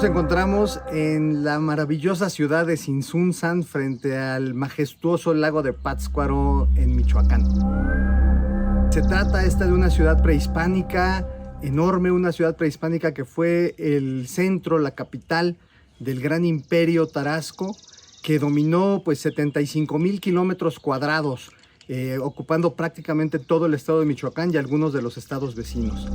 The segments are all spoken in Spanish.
Nos encontramos en la maravillosa ciudad de Tzintzuntzan frente al majestuoso lago de Pátzcuaro en Michoacán. Se trata esta de una ciudad prehispánica enorme, una ciudad prehispánica que fue el centro, la capital del gran imperio tarasco, que dominó pues 75,000 kilómetros cuadrados, ocupando prácticamente todo el estado de Michoacán y algunos de los estados vecinos.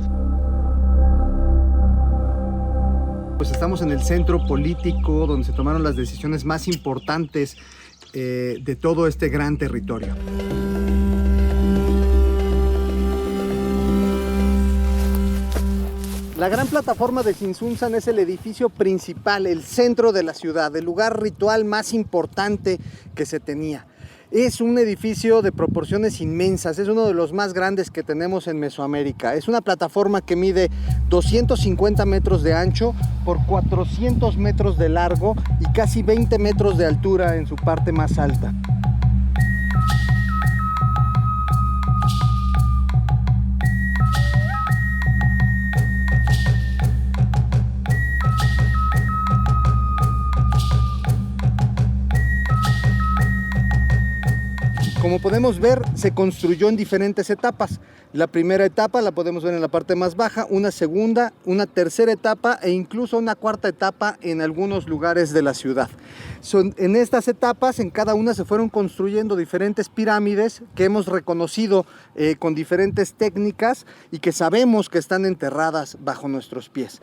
Pues estamos en el centro político donde se tomaron las decisiones más importantes de todo este gran territorio. La gran plataforma de Tzintzuntzan es el edificio principal, el centro de la ciudad, el lugar ritual más importante que se tenía. Es un edificio de proporciones inmensas, es uno de los más grandes que tenemos en Mesoamérica. Es una plataforma que mide 250 metros de ancho por 400 metros de largo y casi 20 metros de altura en su parte más alta. Como podemos ver, se construyó en diferentes etapas. La primera etapa la podemos ver en la parte más baja, una segunda, una tercera etapa e incluso una cuarta etapa en algunos lugares de la ciudad. En estas etapas, en cada una se fueron construyendo diferentes pirámides que hemos reconocido con diferentes técnicas y que sabemos que están enterradas bajo nuestros pies.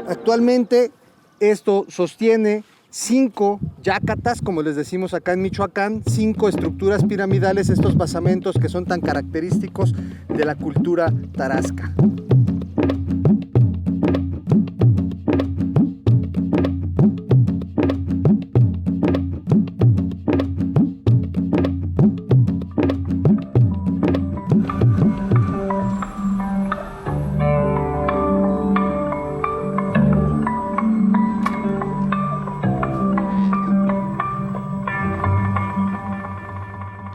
Actualmente esto sostiene 5 yácatas, como les decimos acá en Michoacán, 5 estructuras piramidales, estos basamentos que son tan característicos de la cultura tarasca.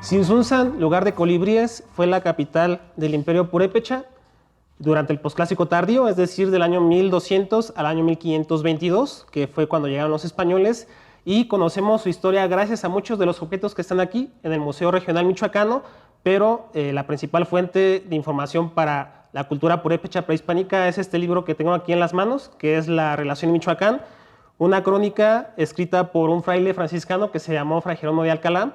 Tzintzuntzan, lugar de colibríes, fue la capital del Imperio Purépecha durante el posclásico tardío, es decir, del año 1200 al año 1522, que fue cuando llegaron los españoles, y conocemos su historia gracias a muchos de los objetos que están aquí en el Museo Regional Michoacano, pero la principal fuente de información para la cultura purépecha prehispánica es este libro que tengo aquí en las manos, que es La Relación en Michoacán, una crónica escrita por un fraile franciscano que se llamó Fray Jerónimo de Alcalá.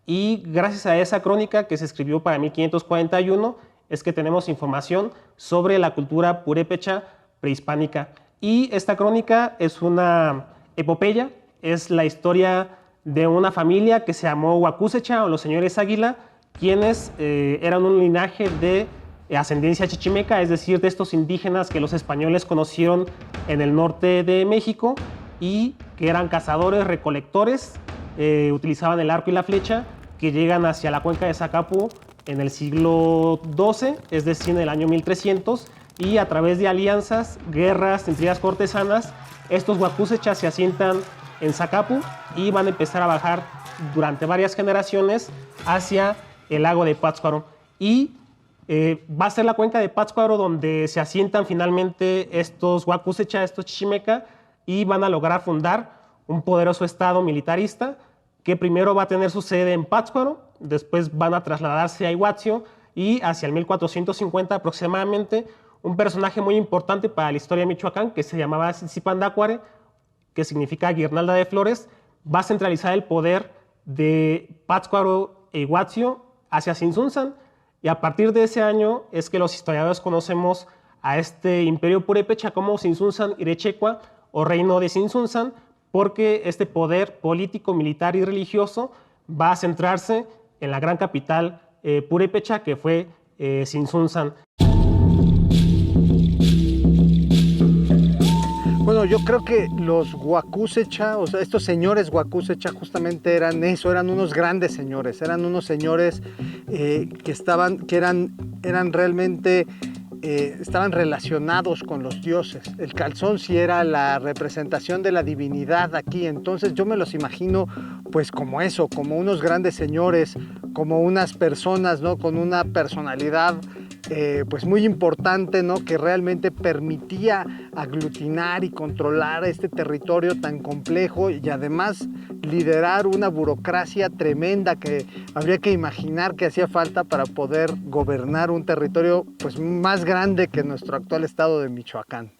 Y gracias a esa crónica que se escribió para 1541 es que tenemos información sobre la cultura purépecha prehispánica. Y esta crónica es una epopeya, es la historia de una familia que se llamó Huacúsecha o los señores Águila, quienes eran un linaje de ascendencia chichimeca, es decir, de estos indígenas que los españoles conocieron en el norte de México y que eran cazadores, recolectores, utilizaban el arco y la flecha, que llegan hacia la cuenca de Zacapu en el siglo XII, es decir, en el año 1300, y a través de alianzas, guerras, intrigas cortesanas, estos huacúsechas se asientan en Zacapu y van a empezar a bajar durante varias generaciones hacia el lago de Pátzcuaro. Y va a ser la cuenca de Pátzcuaro donde se asientan finalmente estos huacúsecha, estos chichimeca, y van a lograr fundar un poderoso estado militarista que primero va a tener su sede en Pátzcuaro, después van a trasladarse a Iguazio y hacia el 1450 aproximadamente un personaje muy importante para la historia de Michoacán que se llamaba Tzitzipándacuare, que significa guirnalda de flores, va a centralizar el poder de Pátzcuaro e Iguazio hacia Tzintzuntzan, y a partir de ese año es que los historiadores conocemos a este imperio purépecha como Tzintzuntzan Irechecua o reino de Tzintzuntzan, porque este poder político, militar y religioso va a centrarse en la gran capital purépecha que fue Tzintzuntzan. Bueno, yo creo que los huacúsecha, o sea, estos señores huacúsecha justamente eran eso, eran unos grandes señores, eran unos señores que eran realmente estaban relacionados con los dioses. El calzón sí era la representación de la divinidad aquí, entonces yo me los imagino pues como eso, como unos grandes señores, como unas personas, ¿no? Con una personalidad pues muy importante, ¿no? Que realmente permitía aglutinar y controlar este territorio tan complejo y además liderar una burocracia tremenda que habría que imaginar que hacía falta para poder gobernar un territorio pues más grande que nuestro actual estado de Michoacán.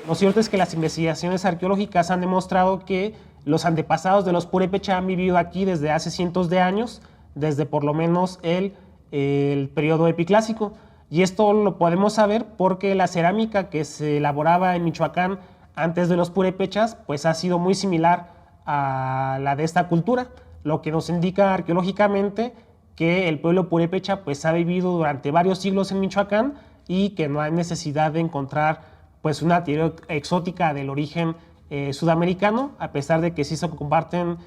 Lo cierto es que las investigaciones arqueológicas han demostrado que los antepasados de los Purépecha han vivido aquí desde hace cientos de años, desde por lo menos el periodo epiclásico. Y esto lo podemos saber porque la cerámica que se elaboraba en Michoacán antes de los Purépechas pues ha sido muy similar a la de esta cultura, lo que nos indica arqueológicamente que el pueblo Purépecha pues ha vivido durante varios siglos en Michoacán y que no hay necesidad de encontrar pues una teoría exótica del origen sudamericano, a pesar de que sí se comparten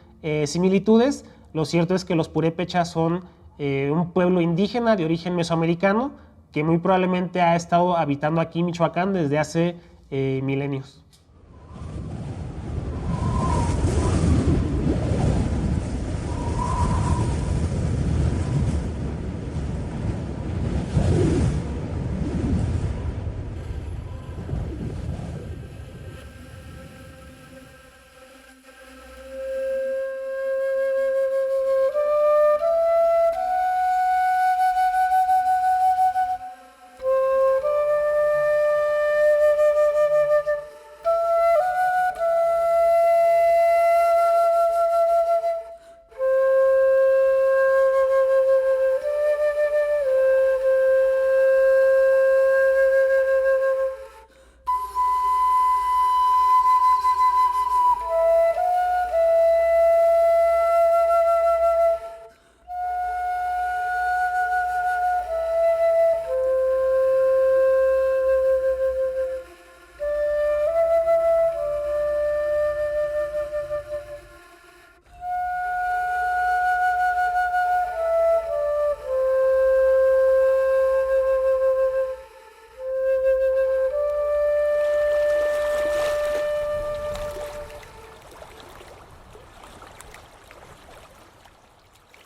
similitudes. Lo cierto es que los purépechas son un pueblo indígena de origen mesoamericano que muy probablemente ha estado habitando aquí en Michoacán desde hace milenios.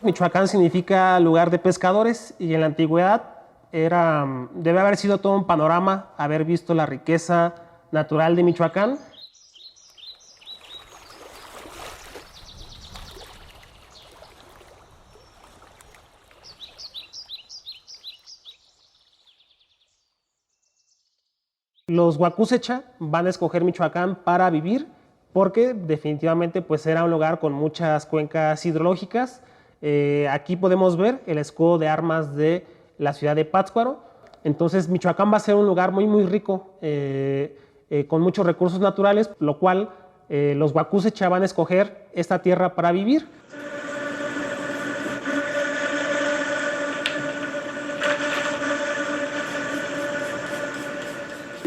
Michoacán significa lugar de pescadores y en la antigüedad debe haber sido todo un panorama haber visto la riqueza natural de Michoacán. Los Huacusecha van a escoger Michoacán para vivir porque definitivamente pues, era un lugar con muchas cuencas hidrológicas. Aquí podemos ver el escudo de armas de la ciudad de Pátzcuaro. Entonces Michoacán va a ser un lugar muy rico, con muchos recursos naturales, lo cual los Huacusecha van a escoger esta tierra para vivir.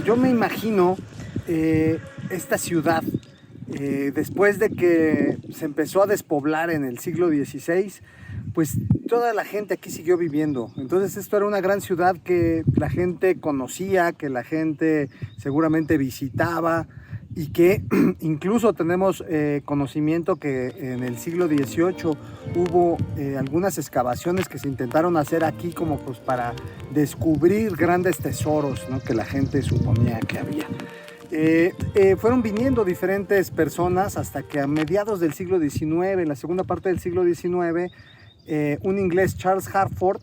Yo me imagino esta ciudad, después de que se empezó a despoblar en el siglo XVI, pues toda la gente aquí siguió viviendo. Entonces esto era una gran ciudad que la gente conocía, que la gente seguramente visitaba y que incluso tenemos conocimiento que en el siglo XVIII hubo algunas excavaciones que se intentaron hacer aquí como pues para descubrir grandes tesoros, ¿no? Que la gente suponía que había. Fueron viniendo diferentes personas hasta que a mediados del siglo XIX, en la segunda parte del siglo XIX, un inglés, Charles Hartford,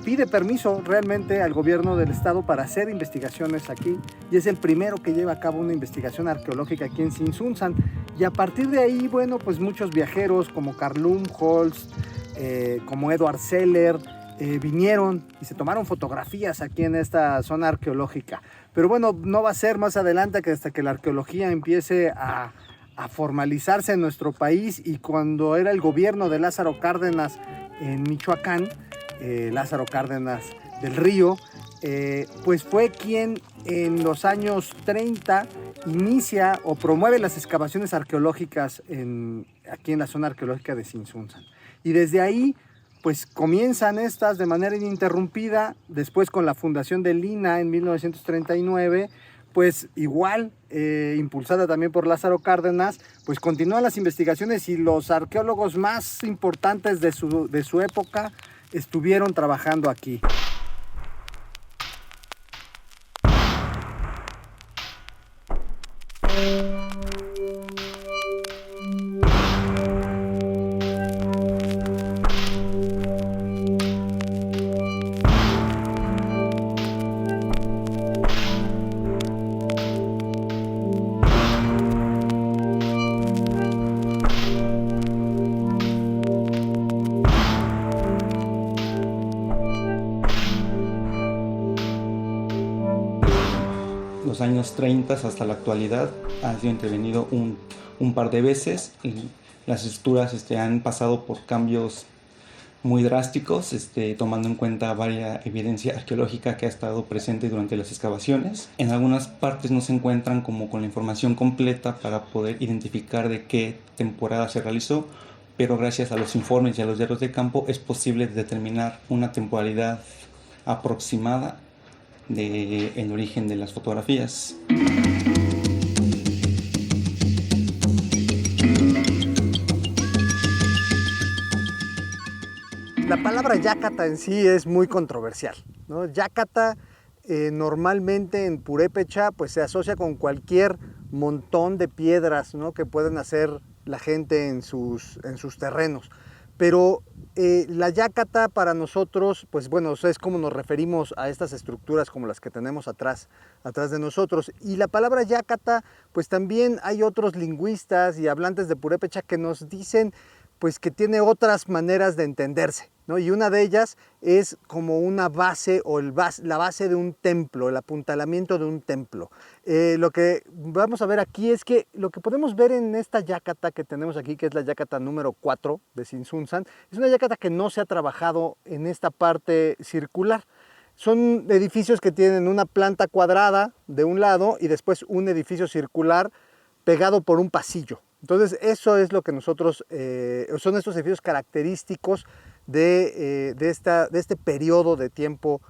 pide permiso realmente al gobierno del estado para hacer investigaciones aquí y es el primero que lleva a cabo una investigación arqueológica aquí en Tzintzuntzan. Y a partir de ahí, bueno, pues muchos viajeros como Carl Lumholtz, como Edward Seller, vinieron y se tomaron fotografías aquí en esta zona arqueológica. Pero bueno, no va a ser más adelante que hasta que la arqueología empiece a formalizarse en nuestro país y cuando era el gobierno de Lázaro Cárdenas en Michoacán, Lázaro Cárdenas del Río, pues fue quien en los años 30 inicia o promueve las excavaciones arqueológicas aquí en la zona arqueológica de Tzintzuntzan. Y desde ahí pues comienzan estas de manera ininterrumpida. Después, con la fundación del INAH en 1939, pues igual, impulsada también por Lázaro Cárdenas, pues continúan las investigaciones y los arqueólogos más importantes de su época estuvieron trabajando aquí. Los años 30 hasta la actualidad ha sido intervenido un par de veces. Las estructuras han pasado por cambios muy drásticos, tomando en cuenta varias evidencia arqueológica que ha estado presente durante las excavaciones. En algunas partes no se encuentran como con la información completa para poder identificar de qué temporada se realizó, pero gracias a los informes y a los diarios de campo es posible determinar una temporalidad aproximada del origen de las fotografías. La palabra Yácata en sí es muy controversial, ¿no? Yácata normalmente en purépecha pues se asocia con cualquier montón de piedras, ¿no?, que pueden hacer la gente en sus terrenos. Pero la Yácata para nosotros, pues bueno, es como nos referimos a estas estructuras como las que tenemos atrás de nosotros. Y la palabra Yácata, pues también hay otros lingüistas y hablantes de purépecha que nos dicen pues que tiene otras maneras de entenderse, ¿no? Y una de ellas es como una base o la base de un templo, el apuntalamiento de un templo. Lo que vamos a ver aquí es que lo que podemos ver en esta Yácata que tenemos aquí, que es la Yácata número 4 de Tzintzuntzan, es una Yácata que no se ha trabajado en esta parte circular. Son edificios que tienen una planta cuadrada de un lado y después un edificio circular pegado por un pasillo. Entonces eso es lo que nosotros, son estos edificios característicos de este periodo de tiempo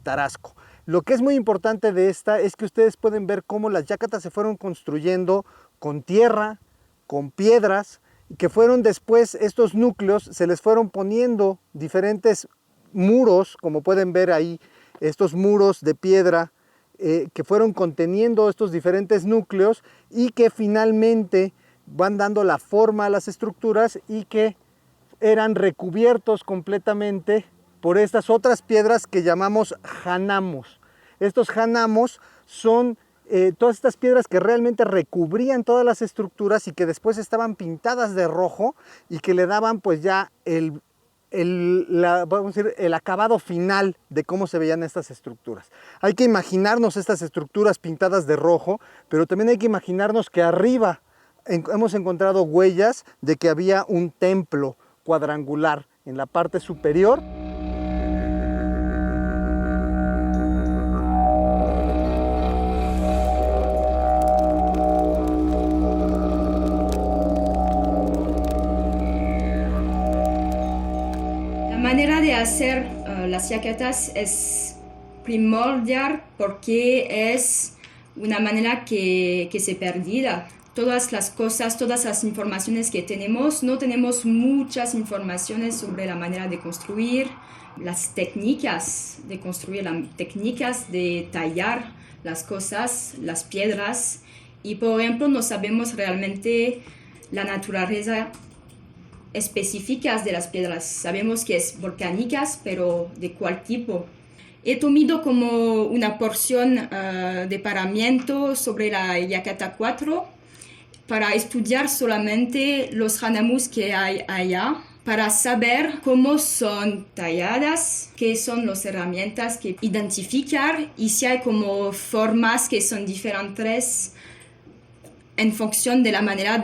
tarasco. Lo que es muy importante de esta es que ustedes pueden ver cómo las Yácatas se fueron construyendo con tierra, con piedras, y que fueron después estos núcleos, se les fueron poniendo diferentes muros, como pueden ver ahí, estos muros de piedra que fueron conteniendo estos diferentes núcleos y que finalmente van dando la forma a las estructuras y que eran recubiertos completamente por estas otras piedras que llamamos janamos. Estos janamos son todas estas piedras que realmente recubrían todas las estructuras y que después estaban pintadas de rojo y que le daban pues ya vamos a decir, el acabado final de cómo se veían estas estructuras. Hay que imaginarnos estas estructuras pintadas de rojo, pero también hay que imaginarnos que arriba hemos encontrado huellas de que había un templo cuadrangular en la parte superior. La manera de hacer las Yácatas es primordial porque es una manera que se perdida. Todas las cosas, todas las informaciones que tenemos, no tenemos muchas informaciones sobre la manera de construir, las técnicas de construir, las técnicas de tallar las cosas, las piedras. Y por ejemplo, no sabemos realmente la naturaleza específica de las piedras. Sabemos que es volcánicas, pero ¿de cuál tipo? He tomado como una porción de paramiento sobre la Yácata 4 para estudiar solamente los hanamus que hay allá, para saber cómo son talladas, qué son las herramientas que identificar y si hay como formas que son diferentes en función de la manera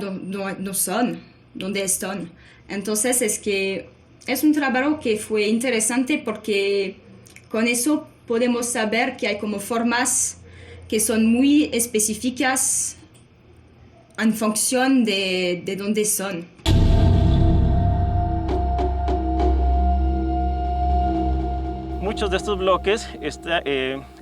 donde están. Entonces es que es un trabajo que fue interesante porque con eso podemos saber que hay como formas que son muy específicas en función de dónde son. Muchos de estos bloques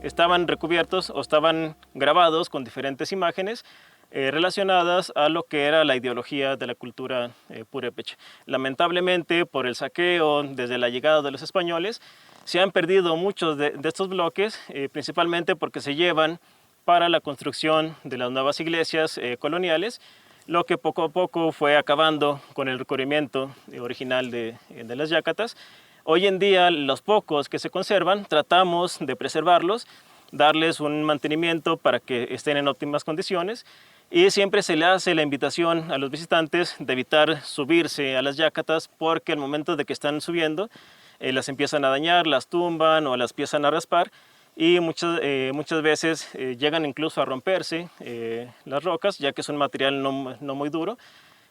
estaban recubiertos o estaban grabados con diferentes imágenes relacionadas a lo que era la ideología de la cultura purépecha. Lamentablemente, por el saqueo desde la llegada de los españoles, se han perdido muchos de estos bloques, principalmente porque se llevan para la construcción de las nuevas iglesias coloniales, lo que poco a poco fue acabando con el recubrimiento original de las yácatas. Hoy en día, los pocos que se conservan, tratamos de preservarlos, darles un mantenimiento para que estén en óptimas condiciones, y siempre se le hace la invitación a los visitantes de evitar subirse a las yácatas, porque al momento de que están subiendo las empiezan a dañar, las tumban o las empiezan a raspar, y muchas veces llegan incluso a romperse las rocas, ya que es un material no muy duro.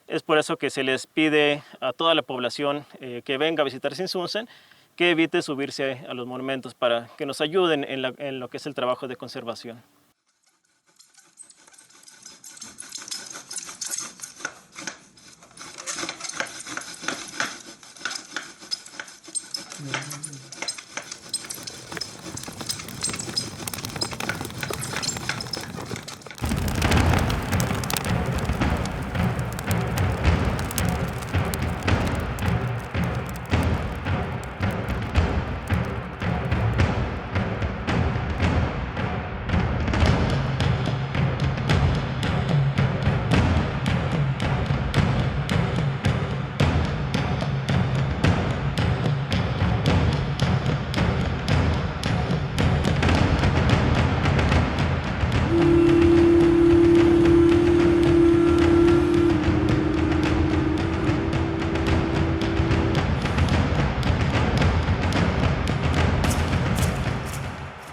Es por eso que se les pide a toda la población que venga a visitar Sinsunzán que evite subirse a los monumentos para que nos ayuden en lo que es el trabajo de conservación.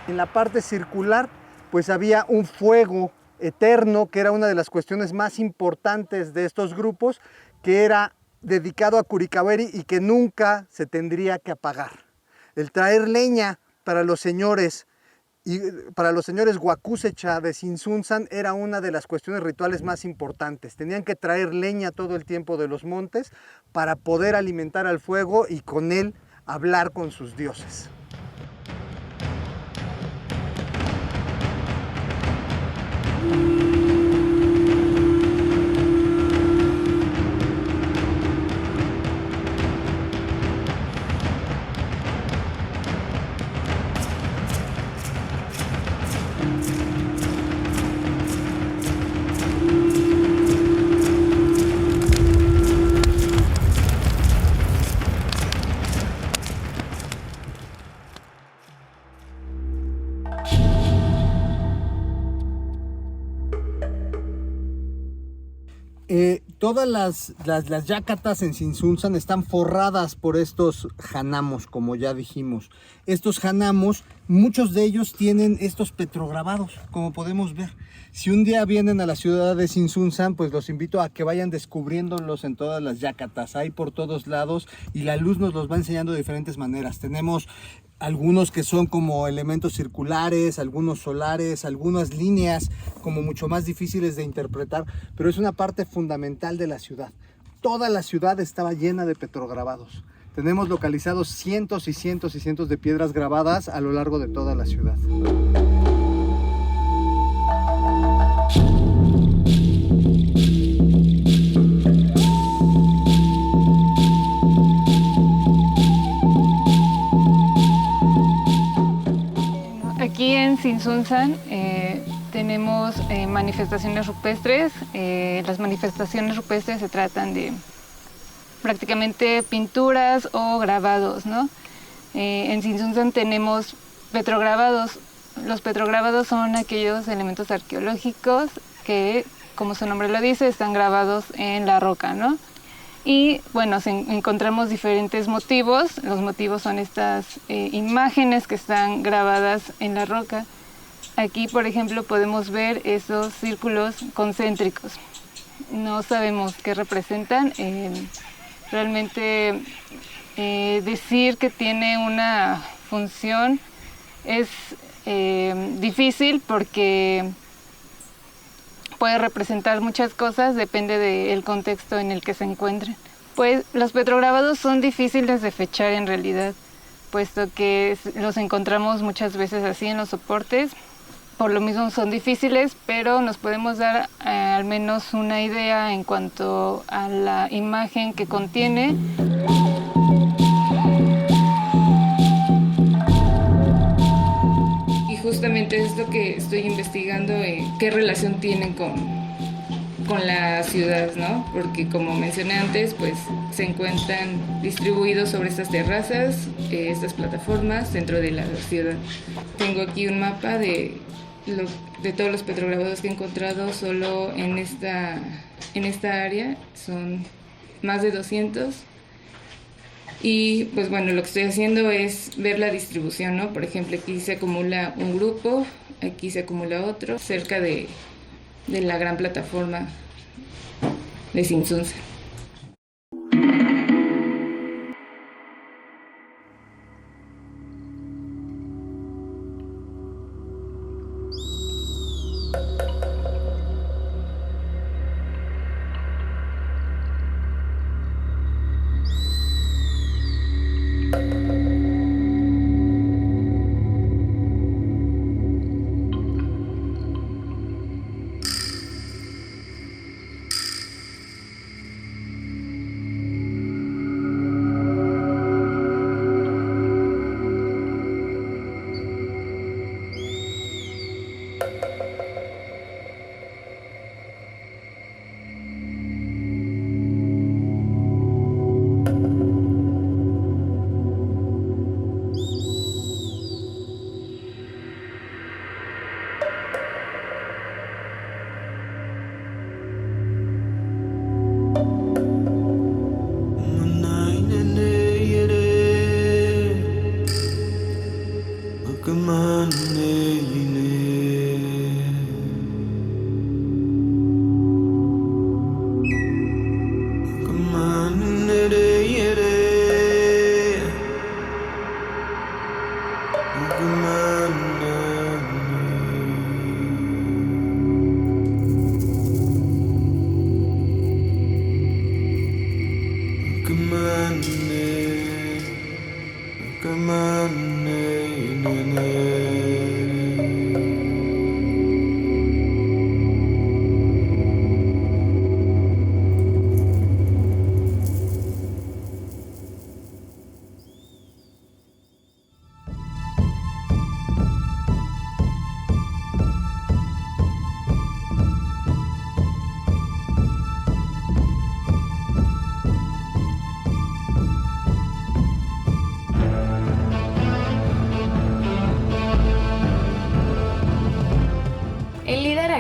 En la parte circular, pues había un fuego eterno, que era una de las cuestiones más importantes de estos grupos, que era dedicado a Curicahueri y que nunca se tendría que apagar. El traer leña para los señores Huacusecha de Sinsunzán era una de las cuestiones rituales más importantes. Tenían que traer leña todo el tiempo de los montes para poder alimentar al fuego y con él hablar con sus dioses. Todas las yácatas en Sinsunzán están forradas por estos janamos, como ya dijimos. Estos janamos, muchos de ellos tienen estos petrograbados, como podemos ver. Si un día vienen a la ciudad de Sinsunzán, pues los invito a que vayan descubriéndolos en todas las yácatas. Hay por todos lados y la luz nos los va enseñando de diferentes maneras. Tenemos algunos que son como elementos circulares, algunos solares, algunas líneas como mucho más difíciles de interpretar, pero es una parte fundamental de la ciudad. Toda la ciudad estaba llena de petrograbados. Tenemos localizados cientos y cientos y cientos de piedras grabadas a lo largo de toda la ciudad. Aquí en Sinsunzán tenemos manifestaciones rupestres. Las manifestaciones rupestres se tratan de prácticamente pinturas o grabados, ¿no? En Sinsunzán tenemos petrograbados. Los petrograbados son aquellos elementos arqueológicos que, como su nombre lo dice, están grabados en la roca, ¿no? Y bueno, encontramos diferentes motivos. Los motivos son estas imágenes que están grabadas en la roca. Aquí, por ejemplo, podemos ver esos círculos concéntricos. No sabemos qué representan. Realmente decir que tiene una función es difícil porque puede representar muchas cosas, depende del contexto en el que se encuentren. Pues los petrograbados son difíciles de fechar en realidad, puesto que los encontramos muchas veces así en los soportes. Por lo mismo son difíciles, pero nos podemos dar al menos una idea en cuanto a la imagen que contiene. Y justamente es lo que estoy investigando, qué relación tienen con la ciudad, ¿no? Porque como mencioné antes, pues se encuentran distribuidos sobre estas terrazas, estas plataformas dentro de la ciudad. Tengo aquí un mapa de todos los petrograbados que he encontrado solo en esta área, son más de 200. Y pues bueno, lo que estoy haciendo es ver la distribución, ¿no? Por ejemplo, aquí se acumula un grupo, aquí se acumula otro, cerca de la gran plataforma de Tzintzuntzan.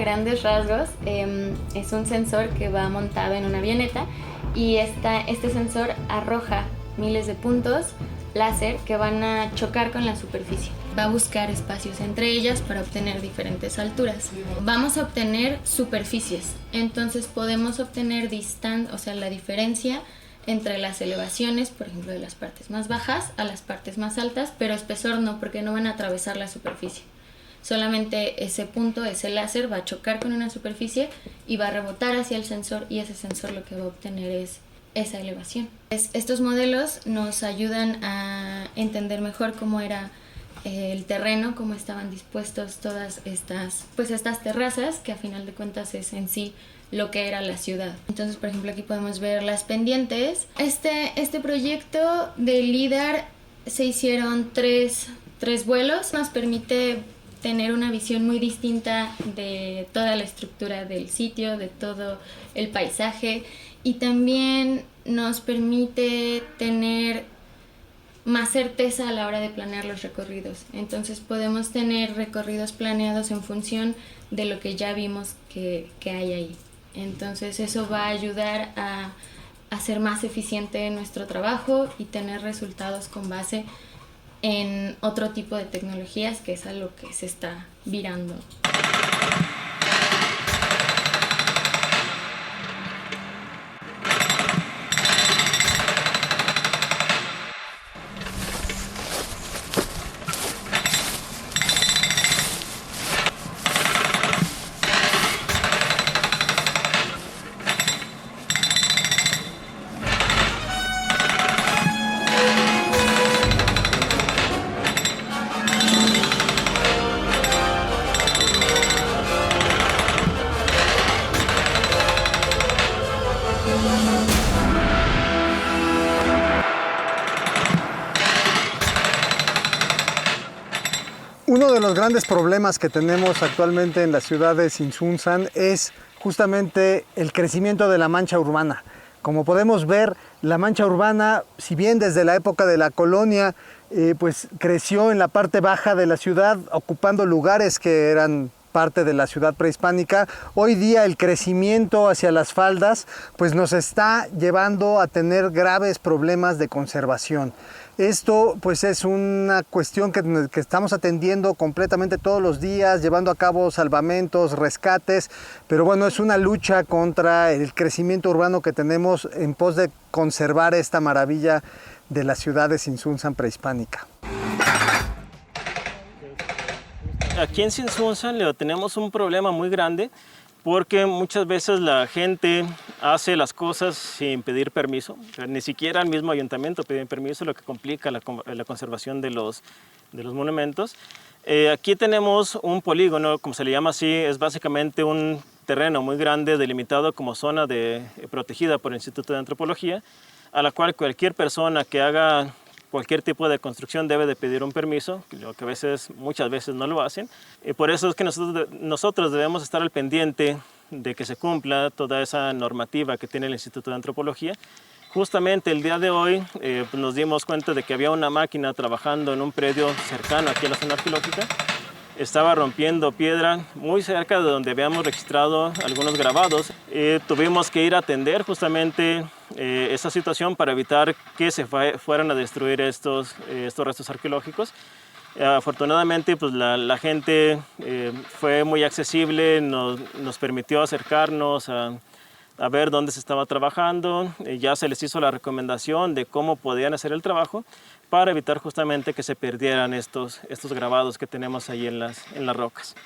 Grandes rasgos, es un sensor que va montado en una avioneta y este sensor arroja miles de puntos láser que van a chocar con la superficie. Va a buscar espacios entre ellas para obtener diferentes alturas. Vamos a obtener superficies, entonces podemos obtener la diferencia entre las elevaciones, por ejemplo, de las partes más bajas a las partes más altas, pero espesor no, porque no van a atravesar la superficie. Solamente ese punto, ese láser va a chocar con una superficie y va a rebotar hacia el sensor, y ese sensor lo que va a obtener es esa elevación. Estos modelos nos ayudan a entender mejor cómo era el terreno, cómo estaban dispuestos todas estas terrazas, que a final de cuentas es en sí lo que era la ciudad. Entonces, por ejemplo, aquí podemos ver las pendientes. Este proyecto de LIDAR se hicieron tres vuelos. Nos permite tener una visión muy distinta de toda la estructura del sitio, de todo el paisaje, y también nos permite tener más certeza a la hora de planear los recorridos. Entonces podemos tener recorridos planeados en función de lo que ya vimos que hay ahí. Entonces eso va a ayudar a hacer más eficiente nuestro trabajo y tener resultados con base en otro tipo de tecnologías, que es a lo que se está virando. de los grandes problemas que tenemos actualmente en la ciudad de Sinsunzan es justamente el crecimiento de la mancha urbana. Como podemos ver, la mancha urbana, si bien desde la época de la colonia, pues creció en la parte baja de la ciudad, ocupando lugares que eran parte de la ciudad prehispánica, hoy día el crecimiento hacia las faldas pues nos está llevando a tener graves problemas de conservación. Esto pues es una cuestión que estamos atendiendo completamente todos los días, llevando a cabo salvamentos, rescates, pero bueno, es una lucha contra el crecimiento urbano que tenemos en pos de conservar esta maravilla de la ciudad de Sinsunzan prehispánica. Aquí en Sinsunzan tenemos un problema muy grande porque muchas veces la gente hace las cosas sin pedir permiso. O sea, ni siquiera el mismo ayuntamiento pide permiso, lo que complica la conservación de los monumentos. Aquí tenemos un polígono, como se le llama así, es básicamente un terreno muy grande delimitado como zona protegida por el Instituto de Antropología, a la cual cualquier persona que haga cualquier tipo de construcción debe de pedir un permiso, lo que muchas veces no lo hacen. Y por eso es que nosotros debemos estar al pendiente de que se cumpla toda esa normativa que tiene el Instituto de Antropología. Justamente el día de hoy pues nos dimos cuenta de que había una máquina trabajando en un predio cercano aquí a la zona arqueológica. Estaba rompiendo piedra muy cerca de donde habíamos registrado algunos grabados. Tuvimos que ir a atender justamente esa situación para evitar que se fueran a destruir estos restos arqueológicos. Afortunadamente pues la gente fue muy accesible, nos permitió acercarnos a ver dónde se estaba trabajando. Ya se les hizo la recomendación de cómo podían hacer el trabajo para evitar justamente que se perdieran estos grabados que tenemos ahí en las rocas.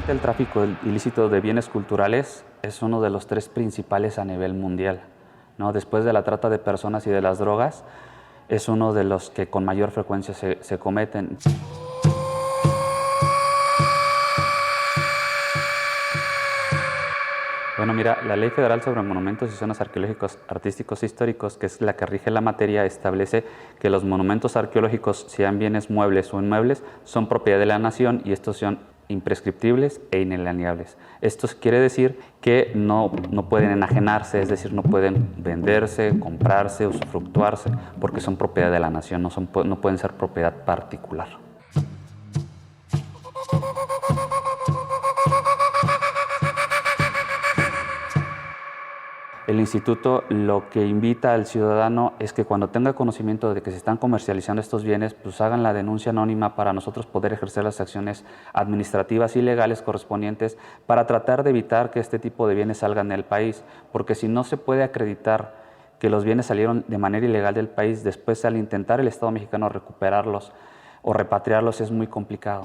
El tráfico ilícito de bienes culturales es uno de los 3 principales a nivel mundial, ¿no? Después de la trata de personas y de las drogas, es uno de los que con mayor frecuencia se cometen. Bueno, mira, la Ley Federal sobre Monumentos y Zonas Arqueológicos, Artísticos e Históricos, que es la que rige la materia, establece que los monumentos arqueológicos, sean bienes muebles o inmuebles, son propiedad de la nación y estos son imprescriptibles e inalienables. Esto quiere decir que no pueden enajenarse, es decir, no pueden venderse, comprarse, usufructuarse, porque son propiedad de la nación, no pueden ser propiedad particular. El instituto lo que invita al ciudadano es que cuando tenga conocimiento de que se están comercializando estos bienes, pues hagan la denuncia anónima para nosotros poder ejercer las acciones administrativas y legales correspondientes para tratar de evitar que este tipo de bienes salgan del país, porque si no se puede acreditar que los bienes salieron de manera ilegal del país, después al intentar el Estado mexicano recuperarlos o repatriarlos es muy complicado.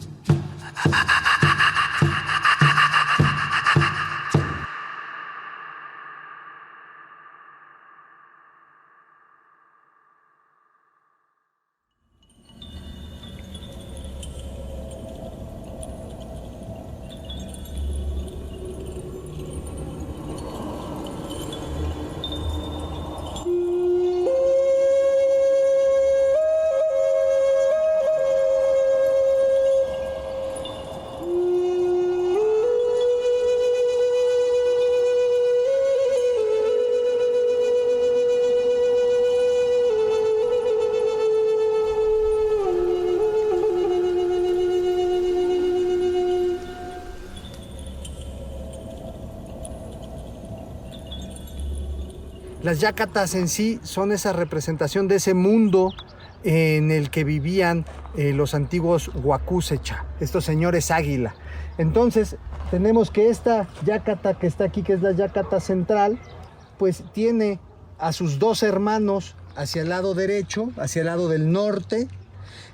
Las yácatas en sí son esa representación de ese mundo en el que vivían los antiguos Huacúsecha, estos señores águila. Entonces tenemos que esta yácata que está aquí, que es la yácata central, pues tiene a sus 2 hermanos hacia el lado derecho, hacia el lado del norte,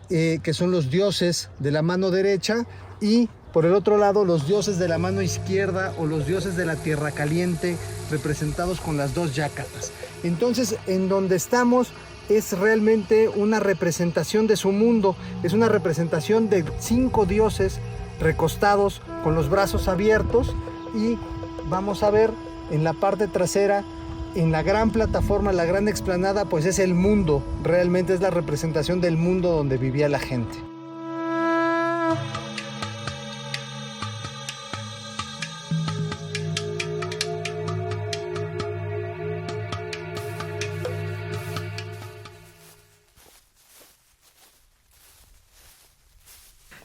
que son los dioses de la mano derecha, y por el otro lado los dioses de la mano izquierda o los dioses de la tierra caliente, representados con las 2 yácatas. Entonces, en donde estamos es realmente una representación de su mundo, es una representación de 5 dioses recostados con los brazos abiertos, y vamos a ver en la parte trasera, en la gran plataforma, la gran explanada, pues es el mundo, realmente es la representación del mundo donde vivía la gente.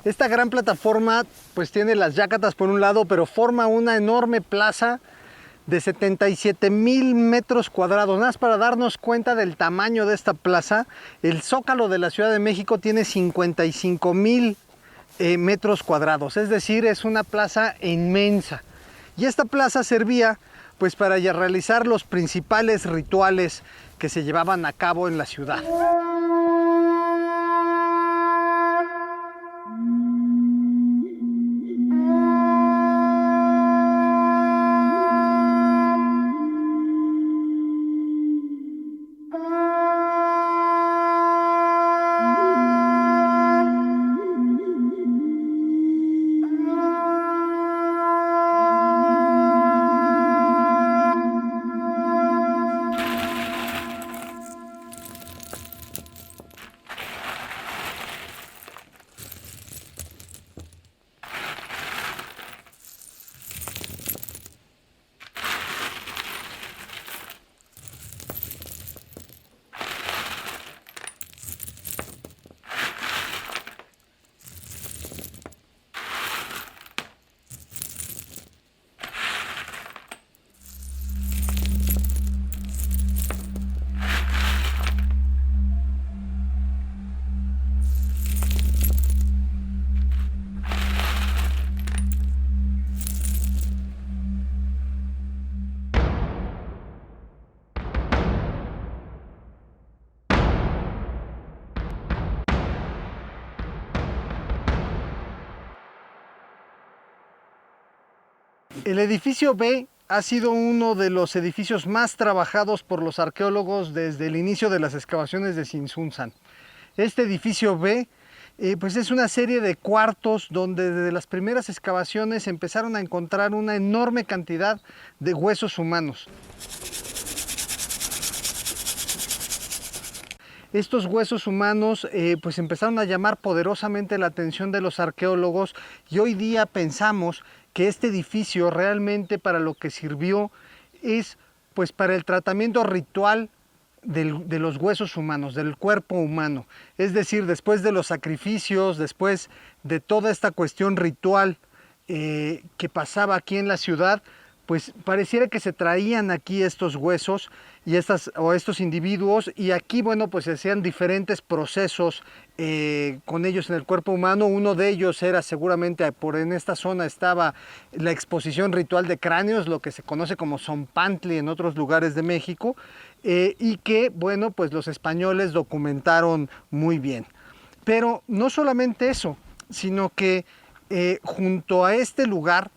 Esta gran plataforma pues tiene las Yácatas por un lado, pero forma una enorme plaza de 77,000 metros cuadrados. Nada más para darnos cuenta del tamaño de esta plaza, el Zócalo de la Ciudad de México tiene 55,000 metros cuadrados, es decir, es una plaza inmensa. Y esta plaza servía pues para ya realizar los principales rituales que se llevaban a cabo en la ciudad. El edificio B ha sido uno de los edificios más trabajados por los arqueólogos desde el inicio de las excavaciones de Tzintzuntzan. Este edificio B pues es una serie de cuartos donde desde las primeras excavaciones empezaron a encontrar una enorme cantidad de huesos humanos. Estos huesos humanos pues empezaron a llamar poderosamente la atención de los arqueólogos, y hoy día pensamos que este edificio realmente para lo que sirvió es pues para el tratamiento ritual de los huesos humanos, del cuerpo humano. Es decir, después de los sacrificios, después de toda esta cuestión ritual que pasaba aquí en la ciudad, pues pareciera que se traían aquí estos huesos y estos individuos, y aquí, bueno, pues se hacían diferentes procesos con ellos en el cuerpo humano. Uno de ellos era seguramente, en esta zona estaba la exposición ritual de cráneos, lo que se conoce como Zompantli en otros lugares de México, y que, bueno, pues los españoles documentaron muy bien. Pero no solamente eso, sino que junto a este lugar,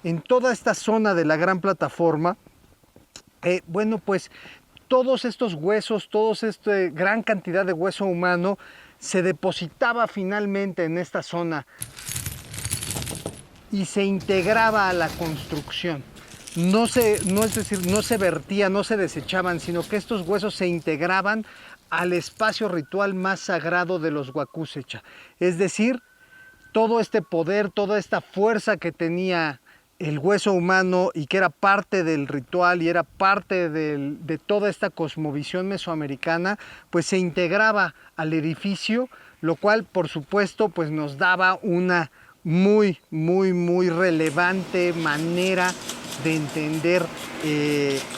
en toda esta zona de la gran plataforma, bueno, pues todos estos huesos, esta gran cantidad de hueso humano se depositaba finalmente en esta zona y se integraba a la construcción. No se vertía, no se desechaban, sino que estos huesos se integraban al espacio ritual más sagrado de los Huacúsecha. Es decir, todo este poder, toda esta fuerza que tenía el hueso humano y que era parte del ritual y era parte de toda esta cosmovisión mesoamericana, pues se integraba al edificio, lo cual por supuesto pues nos daba una muy relevante manera de entender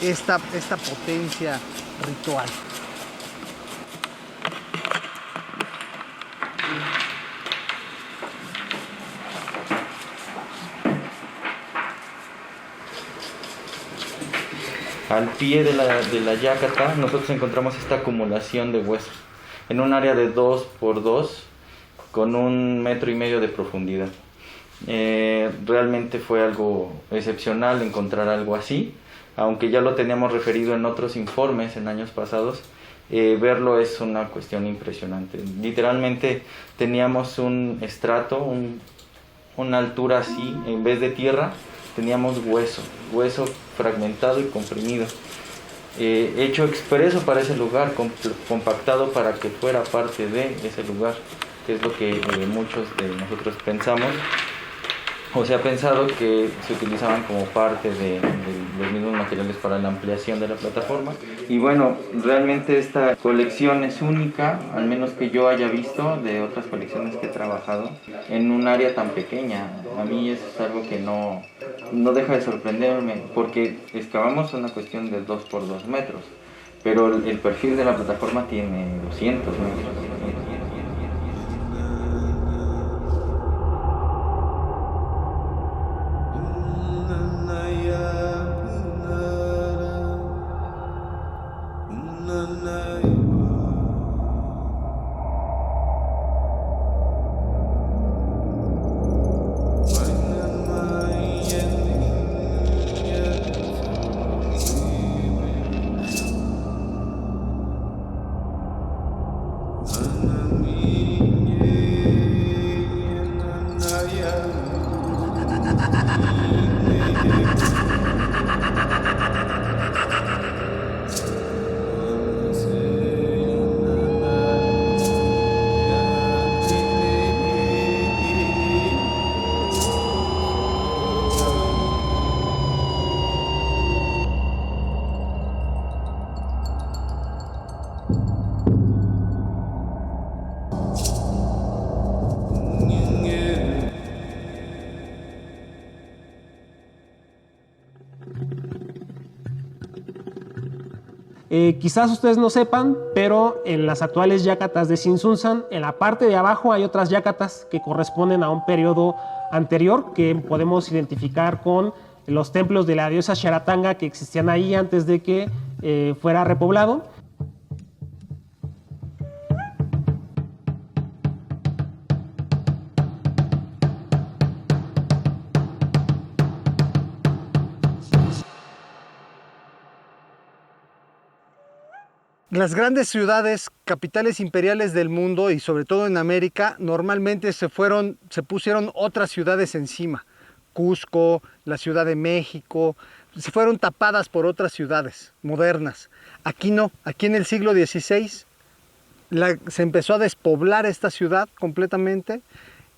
esta potencia ritual. Al pie de la Yácata nosotros encontramos esta acumulación de huesos en un área de 2 por 2 con 1,5 metros de profundidad. Realmente fue algo excepcional encontrar algo así, aunque ya lo teníamos referido en otros informes en años pasados, verlo es una cuestión impresionante. Literalmente teníamos un estrato, una altura así, en vez de tierra teníamos hueso fragmentado y comprimido, hecho expreso para ese lugar, compactado para que fuera parte de ese lugar, que es lo que muchos de nosotros pensamos, o se ha pensado que se utilizaban como parte de los mismos materiales para la ampliación de la plataforma. Y bueno, realmente esta colección es única, al menos que yo haya visto de otras colecciones que he trabajado, en un área tan pequeña. A mí eso es algo que no deja de sorprenderme, porque excavamos una cuestión de 2 por 2 metros, pero el perfil de la plataforma tiene 200 metros. Quizás ustedes no sepan, pero en las actuales yácatas de Sinsunzan, en la parte de abajo hay otras yácatas que corresponden a un periodo anterior que podemos identificar con los templos de la diosa Sharatanga que existían ahí antes de que fuera repoblado. Las grandes ciudades, capitales imperiales del mundo y sobre todo en América, normalmente se pusieron otras ciudades encima. Cusco, la Ciudad de México, se fueron tapadas por otras ciudades modernas. Aquí no, aquí en el siglo XVI se empezó a despoblar esta ciudad completamente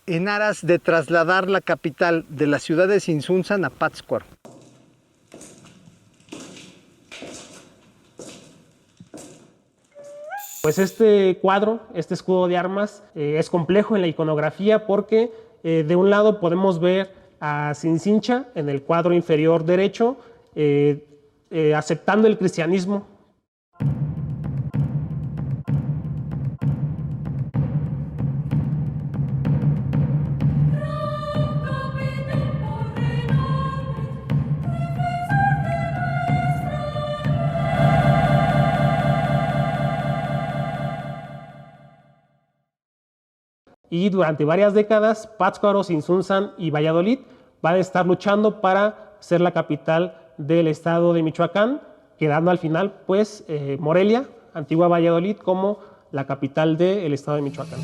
en aras de trasladar la capital de la ciudad de Sinsunzan a Pátzcuaro. Pues este cuadro, este escudo de armas, es complejo en la iconografía porque de un lado podemos ver a Sinsincha en el cuadro inferior derecho aceptando el cristianismo. Y durante varias décadas, Pátzcuaro, Sinsunzan y Valladolid van a estar luchando para ser la capital del estado de Michoacán, quedando al final, pues, Morelia, antigua Valladolid, como la capital del estado de Michoacán.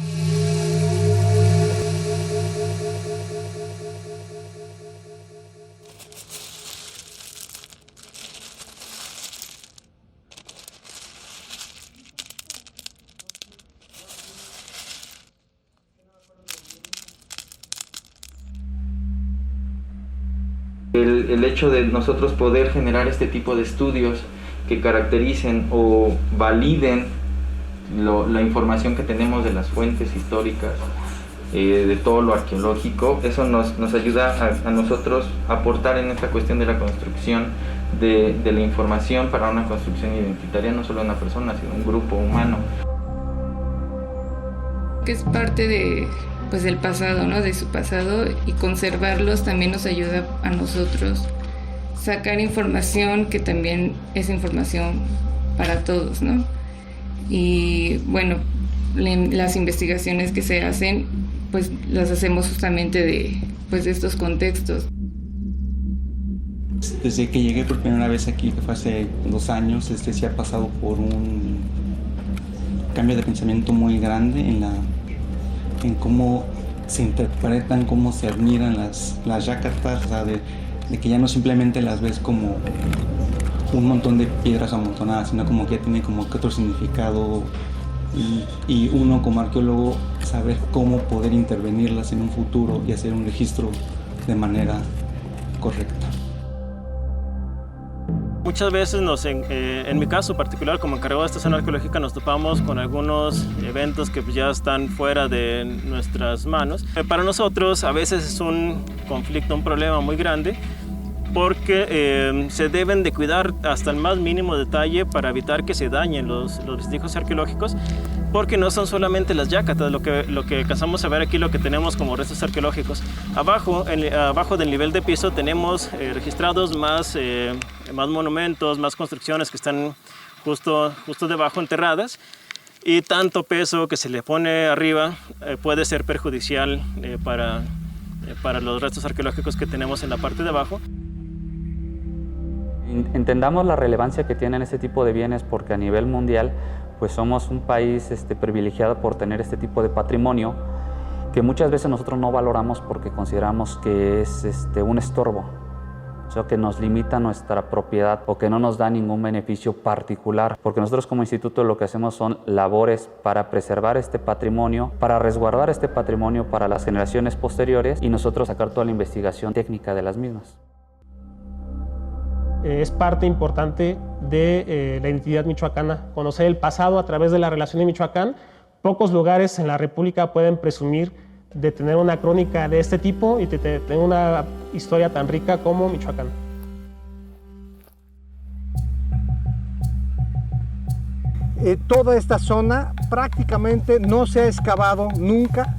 El hecho de nosotros poder generar este tipo de estudios que caractericen o validen la información que tenemos de las fuentes históricas, de todo lo arqueológico, eso nos ayuda a nosotros a aportar en esta cuestión de la construcción de la información para una construcción identitaria, no solo de una persona, sino un grupo humano. Que es parte del pasado, ¿no? De su pasado, y conservarlos también nos ayuda a nosotros sacar información que también es información para todos, ¿no? Y bueno, las investigaciones que se hacen, pues las hacemos justamente de estos contextos. Desde que llegué por primera vez aquí, que fue hace 2 años, sí ha pasado por un cambio de pensamiento muy grande en cómo se interpretan, cómo se admiran las yácatas, o sea, de que ya no simplemente las ves como un montón de piedras amontonadas, sino como que ya tiene como que otro significado y uno como arqueólogo saber cómo poder intervenirlas en un futuro y hacer un registro de manera correcta. Muchas veces en mi caso particular, como encargado de esta zona arqueológica, nos topamos con algunos eventos que ya están fuera de nuestras manos. Para nosotros a veces es un conflicto, un problema muy grande, porque se deben de cuidar hasta el más mínimo detalle para evitar que se dañen los vestigios arqueológicos, porque no son solamente las yácatas lo que alcanzamos a ver aquí, lo que tenemos como restos arqueológicos. Abajo del nivel de piso tenemos registrados más monumentos, más construcciones que están justo debajo enterradas, y tanto peso que se le pone arriba puede ser perjudicial para los restos arqueológicos que tenemos en la parte de abajo. Entendamos la relevancia que tienen este tipo de bienes, porque a nivel mundial pues somos un país privilegiado por tener este tipo de patrimonio que muchas veces nosotros no valoramos porque consideramos que es un estorbo, o sea, que nos limita nuestra propiedad o que no nos da ningún beneficio particular, porque nosotros como instituto lo que hacemos son labores para preservar este patrimonio, para resguardar este patrimonio para las generaciones posteriores y nosotros sacar toda la investigación técnica de las mismas. Es parte importante de la identidad michoacana, conocer el pasado a través de la relación de Michoacán. Pocos lugares en la República pueden presumir de tener una crónica de este tipo y de tener una historia tan rica como Michoacán. Toda esta zona prácticamente no se ha excavado nunca,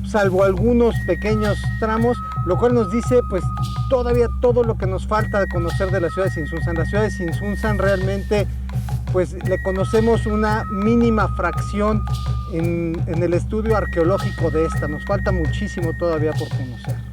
salvo algunos pequeños tramos, lo cual nos dice pues todavía todo lo que nos falta de conocer de la ciudad de Sinsunzán. La ciudad de Sinsunzán realmente pues le conocemos una mínima fracción en el estudio arqueológico de esta. Nos falta muchísimo todavía por conocer.